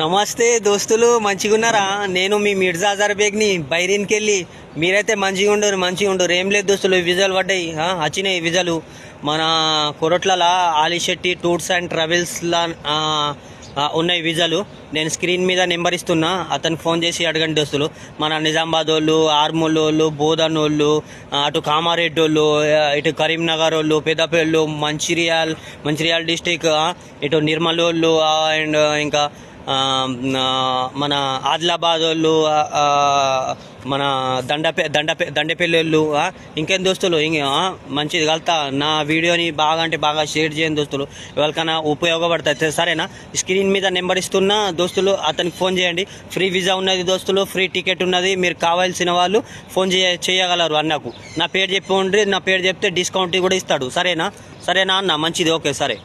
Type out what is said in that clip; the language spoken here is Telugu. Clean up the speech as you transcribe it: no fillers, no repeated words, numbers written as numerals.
నమస్తే దోస్తులు, మంచిగున్నారా? నేను మీ మిర్జా అజర్ బేగ్ని బైరీన్కి వెళ్ళి. మీరైతే మంచిగా ఉండరు. ఏం లేదు దోస్తులు, విజాలు పడ్డాయి, వచ్చినాయి విజాలు. మన కొరట్ల ఆలిశెట్టి టూర్స్ అండ్ ట్రావెల్స్లా ఉన్నాయి విజాలు. నేను స్క్రీన్ మీద నెంబర్ ఇస్తున్నా, అతనికి ఫోన్ చేసి అడగండి దోస్తులు. మన నిజామాబాద్ వాళ్ళు, ఆర్మూల్ వాళ్ళు, బోధన్ వాళ్ళు, అటు కామారెడ్డి వాళ్ళు, ఇటు కరీంనగర్ వాళ్ళు, పెద్దపల్లి, మంచిర్యాల డిస్టిక్, ఇటు నిర్మల్ వాళ్ళు, అండ్ ఇంకా మన ఆదిలాబాద్ వాళ్ళు, మన దండపల్లి వాళ్ళు. ఇంకేం దోస్తులు, మంచిది కలుతా. నా వీడియోని బాగా అంటే బాగా షేర్ చేయండి దోస్తులు, ఎవరికైనా ఉపయోగపడుతుంది. సరేనా? స్క్రీన్ మీద నెంబర్ ఇస్తున్నా దోస్తులు, అతనికి ఫోన్ చేయండి. ఫ్రీ వీసా ఉన్నది దోస్తులు, ఫ్రీ టికెట్ ఉన్నది. మీరు కావాల్సిన వాళ్ళు ఫోన్ చేయగలరు అన్నకు. నా పేరు చెప్పి నా పేరు చెప్తే డిస్కౌంట్ కూడా ఇస్తాడు. సరేనా అన్న? మంచిది, ఓకే, సరే.